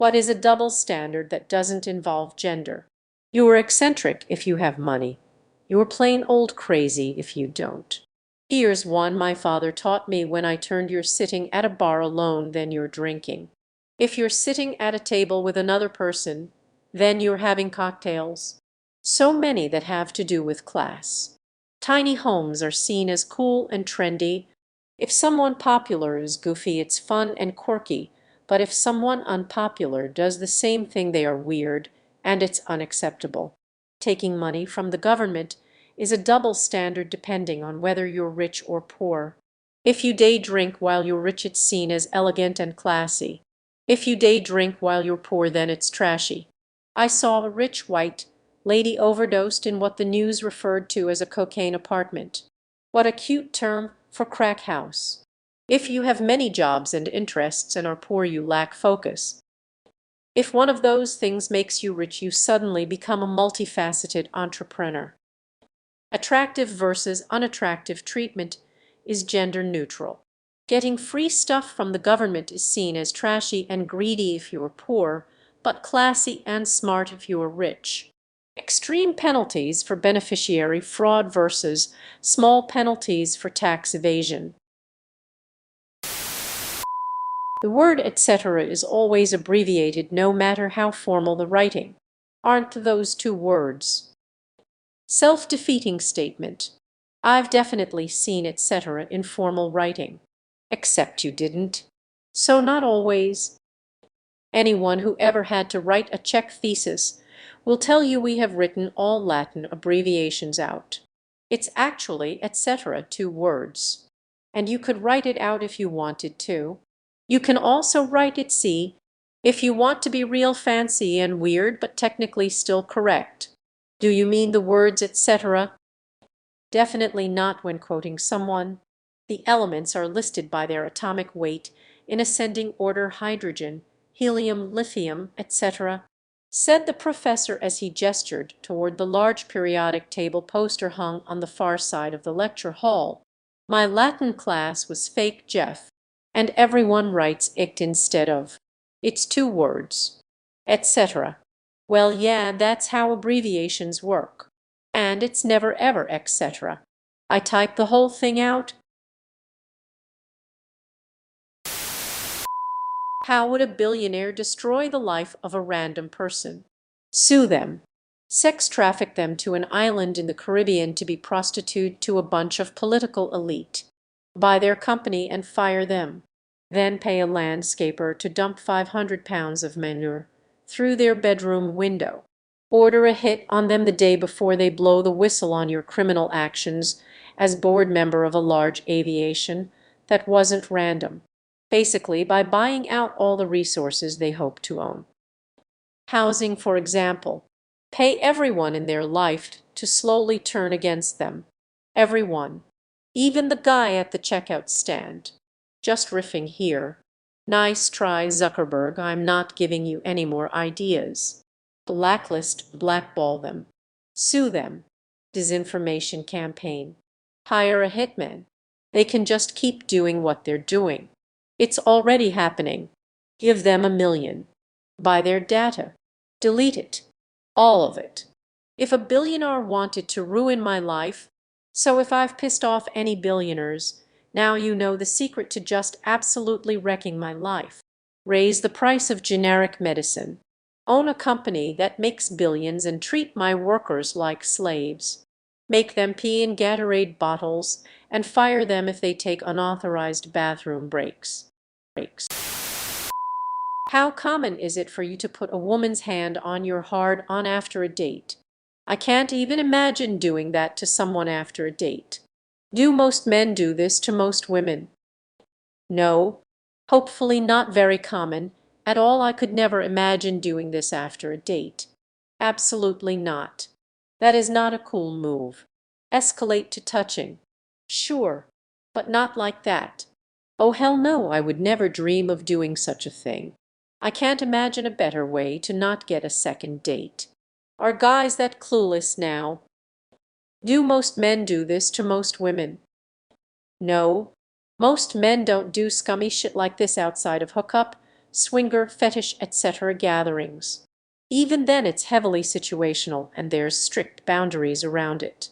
What is a double standard that doesn't involve gender? You are eccentric if you have money. You are plain old crazy if you don't. Here's one my father taught me when I turned: you're sitting at a bar alone, then you're drinking. If you're sitting at a table with another person, then you're having cocktails. So many that have to do with class. Tiny homes are seen as cool and trendy. If someone popular is goofy, it's fun and quirky, but if someone unpopular does the same thing, they are weird, and it's unacceptable. Taking money from the government is a double standard depending on whether you're rich or poor. If you day drink while you're rich, it's seen as elegant and classy. If you day drink while you're poor, then it's trashy. I saw a rich white lady overdosed in what the news referred to as a cocaine apartment. What a cute term for crack house. If you have many jobs and interests and are poor, you lack focus. If one of those things makes you rich, you suddenly become a multifaceted entrepreneur. Attractive versus unattractive treatment is gender neutral. Getting free stuff from the government is seen as trashy and greedy if you are poor, but classy and smart if you are rich. Extreme penalties for beneficiary fraud versus small penalties for tax evasion. The word etc. is always abbreviated no matter how formal the writing. Aren't those two words? Self-defeating statement. I've definitely seen etc. in formal writing. Except you didn't. So not always. Anyone who ever had to write a Czech thesis will tell you we have written all Latin abbreviations out. It's actually etc. two words. And you could write it out if you wanted to. You can also write it C if you want to be real fancy and weird but technically still correct. Do you mean the words etc.? Definitely not when quoting someone. The elements are listed by their atomic weight in ascending order: hydrogen, helium, lithium, etc., said the professor as he gestured toward the large periodic table poster hung on the far side of the lecture hall. My Latin class was fake, Jeff, and everyone writes ict instead of. It's two words. Etc. Well, yeah, that's how abbreviations work. And it's never ever etc. I type the whole thing out. How would a billionaire destroy the life of a random person? Sue them. Sex traffic them to an island in the Caribbean to be prostitute to a bunch of political elite. Buy their company and fire them. Then pay a landscaper to dump 500 pounds of manure through their bedroom window. Order a hit on them the day before they blow the whistle on your criminal actions as board member of a large aviation that wasn't random. Basically by buying out all the resources they hope to own. Housing, for example. Pay everyone in their life to slowly turn against them. Everyone. Even the guy at the checkout stand. Just riffing here. Nice try, Zuckerberg. I'm not giving you any more ideas. Blacklist, blackball them. Sue them. Disinformation campaign. Hire a hitman. They can just keep doing what they're doing. It's already happening. Give them $1 million. Buy their data. Delete it. All of it. If a billionaire wanted to ruin my life, so if I've pissed off any billionaires, now you know the secret to just absolutely wrecking my life. Raise the price of generic medicine. Own a company that makes billions and treat my workers like slaves. Make them pee in Gatorade bottles and fire them if they take unauthorized bathroom breaks. How common is it for you to put a woman's hand on your hard-on after a date? I can't even imagine doing that to someone after a date. Do most men do this to most women? No, hopefully not very common at all. I could never imagine doing this after a date. Absolutely not. That is not a cool move. Escalate to touching. Sure, but not like that. Oh hell no, I would never dream of doing such a thing. I can't imagine a better way to not get a second date. Are guys that clueless now? Do most men do this to most women? No, most men don't do scummy shit like this outside of hookup, swinger, fetish, etc. gatherings. Even then it's heavily situational and there's strict boundaries around it.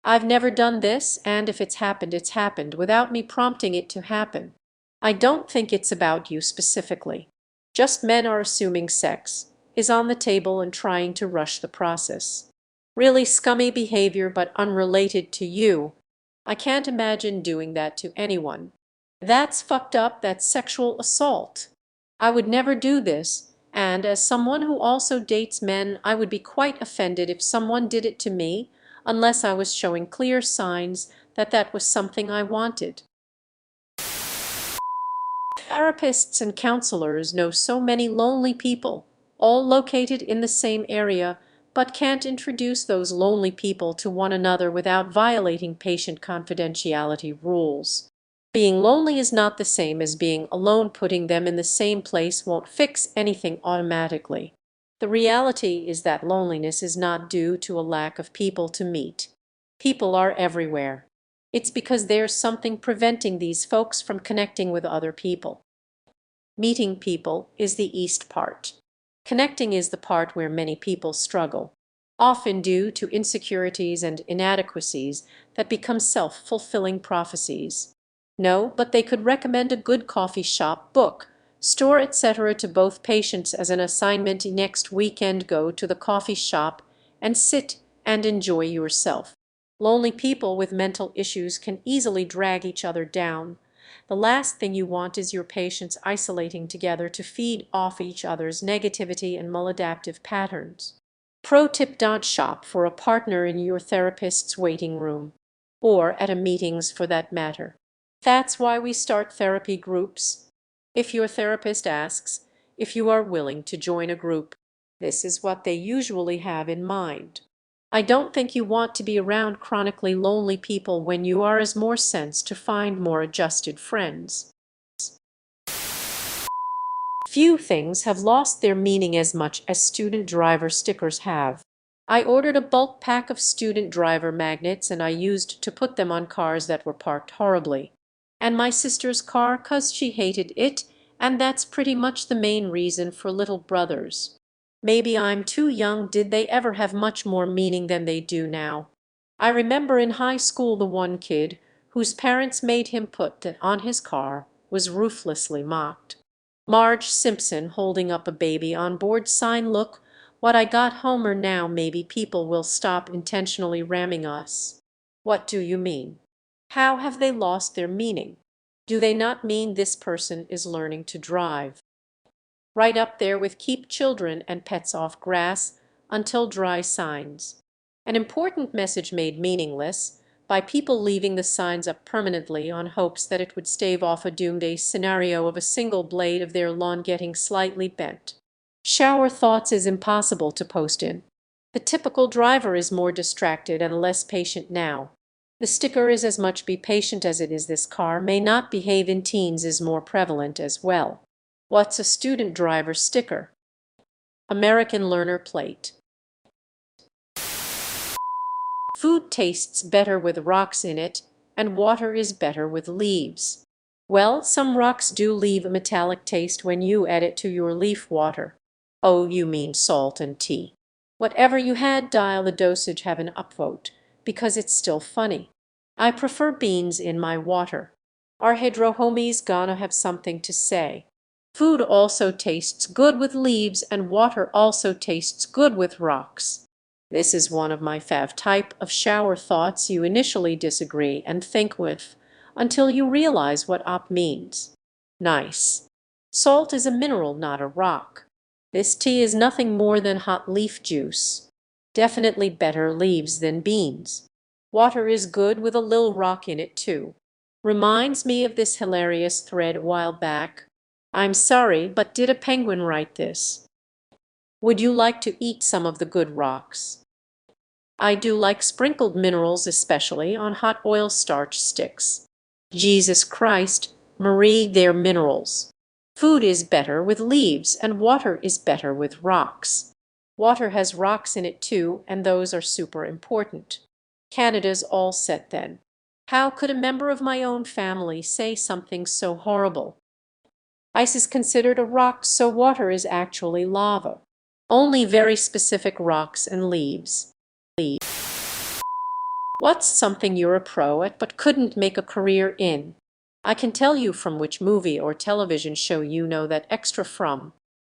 I've never done this, and if it's happened without me prompting it to happen. I don't think it's about you specifically. Just men are assuming sex is on the table and trying to rush the process. Really scummy behavior but unrelated to you. I can't imagine doing that to anyone. That's fucked up, that's sexual assault. I would never do this, and as someone who also dates men, I would be quite offended if someone did it to me, unless I was showing clear signs that that was something I wanted. Therapists and counselors know so many lonely people, all located in the same area, but can't introduce those lonely people to one another without violating patient confidentiality rules. Being lonely is not the same as being alone. Putting them in the same place won't fix anything automatically. The reality is that loneliness is not due to a lack of people to meet. People are everywhere. It's because there's something preventing these folks from connecting with other people. Meeting people is the east part. Connecting is the part where many people struggle, often due to insecurities and inadequacies that become self-fulfilling prophecies. No, but they could recommend a good coffee shop, book, store, etc. to both patients as an assignment. Next weekend, go to the coffee shop and sit and enjoy yourself. Lonely people with mental issues can easily drag each other down. The last thing you want is your patients isolating together to feed off each other's negativity and maladaptive patterns. Pro tip: don't shop for a partner in your therapist's waiting room, or at a meetings for that matter. That's why we start therapy groups. If your therapist asks if you are willing to join a group, this is what they usually have in mind. I don't think you want to be around chronically lonely people when you are as more sense to find more adjusted friends. Few things have lost their meaning as much as student driver stickers have. I ordered a bulk pack of student driver magnets and I used to put them on cars that were parked horribly. And my sister's car 'cause she hated it, and that's pretty much the main reason for little brothers. Maybe I'm too young. Did they ever have much more meaning than they do now? I remember in high school the one kid whose parents made him put it on his car was ruthlessly mocked. Marge Simpson holding up a baby on board sign, "Look what I got Homer." Now maybe people will stop intentionally ramming us. What do you mean? How have they lost their meaning? Do they not mean this person is learning to drive? Right up there with keep children and pets off grass until dry signs. An important message made meaningless by people leaving the signs up permanently on hopes that it would stave off a doomsday scenario of a single blade of their lawn getting slightly bent. Shower thoughts is impossible to post in. The typical driver is more distracted and less patient now. The sticker is as much be patient as it is this car may not behave. In teens is more prevalent as well. What's a student driver sticker? American learner plate. Food tastes better with rocks in it, and water is better with leaves. Well, some rocks do leave a metallic taste when you add it to your leaf water. Oh, you mean salt and tea. Whatever you had, dial the dosage, have an upvote, because it's still funny. I prefer beans in my water. Our hydro homies gonna have something to say. Food also tastes good with leaves, and water also tastes good with rocks. This is one of my fav type of shower thoughts you initially disagree and think with until you realize what op means. Nice. Salt is a mineral, not a rock. This tea is nothing more than hot leaf juice. Definitely better leaves than beans. Water is good with a little rock in it too. Reminds me of this hilarious thread a while back. I'm sorry, but did a penguin write this? Would you like to eat some of the good rocks? I do like sprinkled minerals, especially on hot oil starch sticks. Jesus Christ, Marie, they're minerals. Food is better with leaves, and water is better with rocks. Water has rocks in it too, and those are super important. Canada's all set then. How could a member of my own family say something so horrible? Ice is considered a rock, so water is actually lava. Only very specific rocks and leaves. What's something you're a pro at but couldn't make a career in? I can tell you from which movie or television show you know that extra from.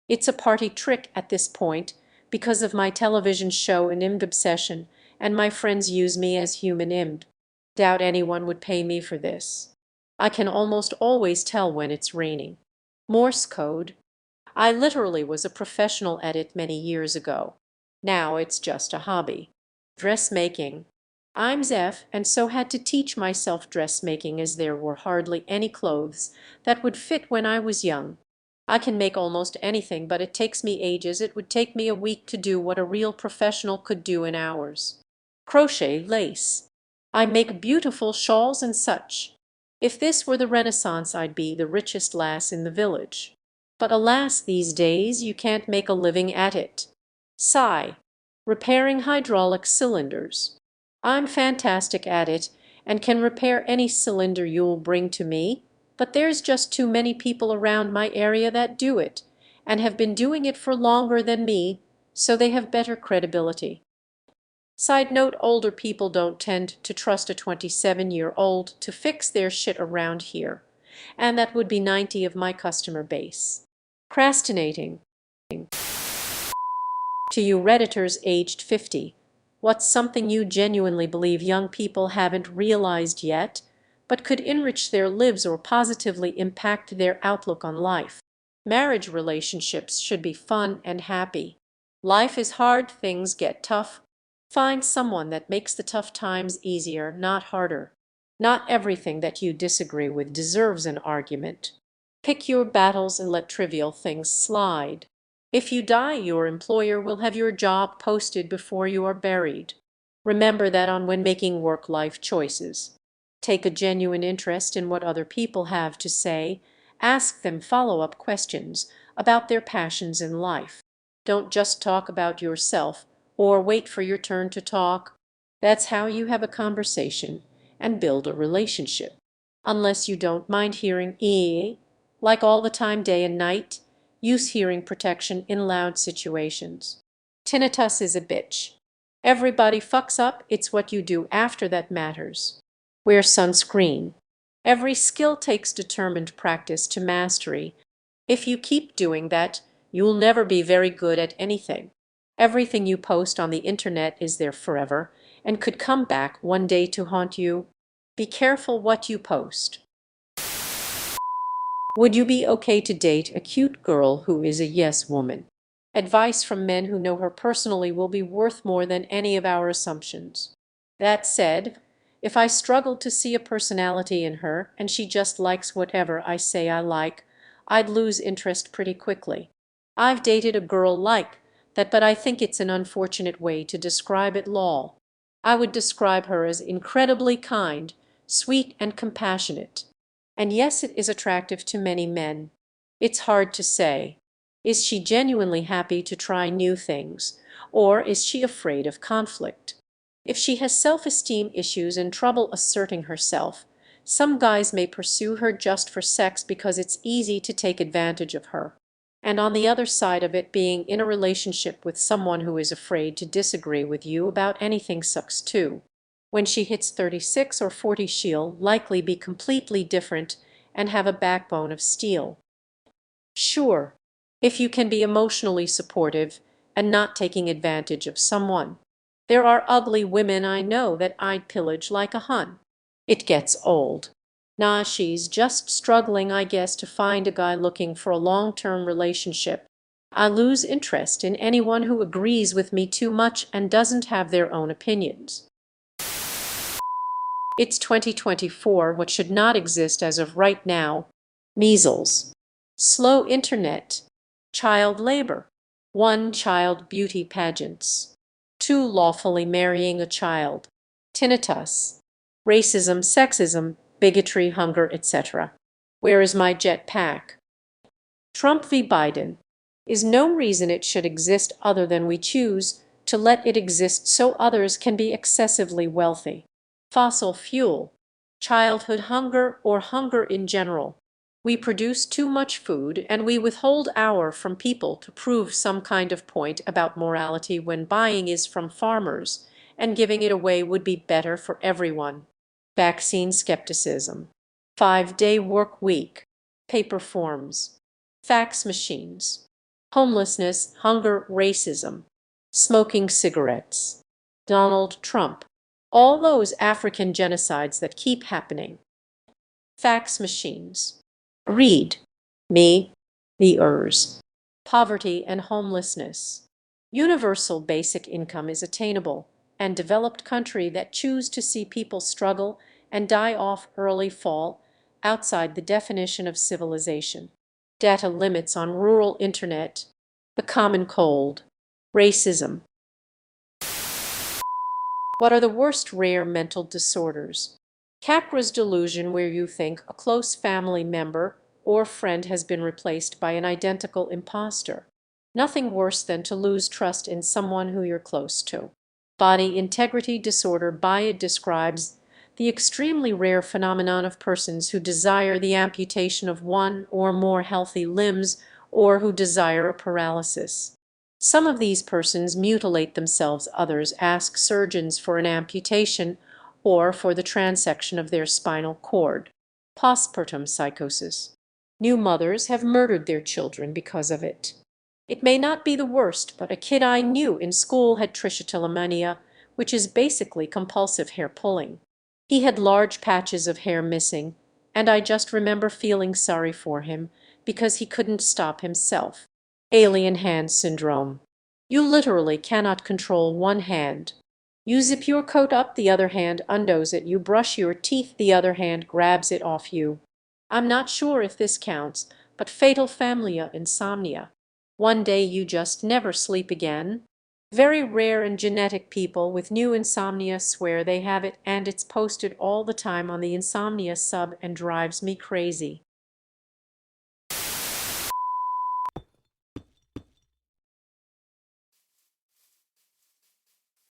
It's a party trick at this point because of my television show and imd obsession, and my friends use me as human imd. Doubt anyone would pay me for this. I can almost always tell when it's raining. Morse code. I literally was a professional at it many years ago. Now it's just a hobby. Dressmaking. I'm Zeph, and so had to teach myself dressmaking as there were hardly any clothes that would fit when I was young. I can make almost anything, but it takes me ages. It would take me a week to do what a real professional could do in hours. Crochet lace. I make beautiful shawls and such. If this were the Renaissance, I'd be the richest lass in the village. But alas, these days you can't make a living at it. Sigh. Repairing hydraulic cylinders. I'm fantastic at it and can repair any cylinder you'll bring to me, but there's just too many people around my area that do it, and have been doing it for longer than me, so they have better credibility. Side note, older people don't tend to trust a 27-year-old to fix their shit around here, and that would be 90 of my customer base. Procrastinating. To you redditors aged 50, what's something you genuinely believe young people haven't realized yet, but could enrich their lives or positively impact their outlook on life? Marriage relationships should be fun and happy. Life is hard, things get tough. Find someone that makes the tough times easier, not harder. Not everything that you disagree with deserves an argument. Pick your battles and let trivial things slide. If you die, your employer will have your job posted before you are buried. Remember that on when making work-life choices. Take a genuine interest in what other people have to say. Ask them follow-up questions about their passions in life. Don't just talk about yourself or wait for your turn to talk. That's how you have a conversation and build a relationship. Unless you don't mind hearing like all the time, day and night. Use hearing protection in loud situations. Tinnitus is a bitch. Everybody fucks up, it's what you do after that matters. Wear sunscreen. Every skill takes determined practice to mastery. If you keep doing that, you'll never be very good at anything. Everything you post on the internet is there forever and could come back one day to haunt you. Be careful what you post. Would you be okay to date a cute girl who is a yes woman? Advice from men who know her personally will be worth more than any of our assumptions. That said, if I struggled to see a personality in her and she just likes whatever I say I like, I'd lose interest pretty quickly. I've dated a girl like that, but I think it's an unfortunate way to describe it, lol. I would describe her as incredibly kind, sweet, and compassionate. And yes, it is attractive to many men. It's hard to say. Is she genuinely happy to try new things, or is she afraid of conflict? If she has self-esteem issues and trouble asserting herself, some guys may pursue her just for sex because it's easy to take advantage of her. And on the other side of it, being in a relationship with someone who is afraid to disagree with you about anything sucks too. When she hits 36 or 40, she'll likely be completely different and have a backbone of steel. Sure, if you can be emotionally supportive and not taking advantage of someone. There are ugly women I know that I'd pillage like a Hun. It gets old. Nah, she's just struggling, I guess, to find a guy looking for a long-term relationship. I lose interest in anyone who agrees with me too much and doesn't have their own opinions. It's 2024, what should not exist as of right now: measles, slow internet, child labor, one-child beauty pageants, two lawfully marrying a child, tinnitus, racism, sexism, bigotry, hunger, etc. Where is my jetpack? Trump v. Biden is no reason it should exist other than we choose to let it exist so others can be excessively wealthy. Fossil fuel, childhood hunger, or hunger in general. We produce too much food, and we withhold our from people to prove some kind of point about morality when buying is from farmers, and giving it away would be better for everyone. Vaccine skepticism. 5-day work week. Paper forms. Fax machines. Homelessness, hunger, racism. Smoking cigarettes. Donald Trump. All those African genocides that keep happening. Fax machines. Read. Me. The yours. Poverty and homelessness. Universal basic income is attainable, and developed country that choose to see people struggle and die off early fall outside the definition of civilization. Data limits on rural internet. The common cold. Racism. What are the worst rare mental disorders? Capra's delusion, where you think a close family member or friend has been replaced by an identical imposter. Nothing worse than to lose trust in someone who you're close to. Body integrity disorder. It describes the extremely rare phenomenon of persons who desire the amputation of one or more healthy limbs, or who desire a paralysis. Some of these persons mutilate themselves, others ask surgeons for an amputation or for the transection of their spinal cord. Postpartum psychosis. New mothers have murdered their children because of it. It may not be the worst, but a kid I knew in school had trichotillomania, which is basically compulsive hair pulling. He had large patches of hair missing, and I just remember feeling sorry for him because he couldn't stop himself. Alien hand syndrome. You literally cannot control one hand. You zip your coat up, the other hand undoes it. You brush your teeth, the other hand grabs it off you. I'm not sure if this counts, but fatal family insomnia. One day you just never sleep again. Very rare and genetic. People with new insomnia swear they have it, and it's posted all the time on the insomnia sub and drives me crazy.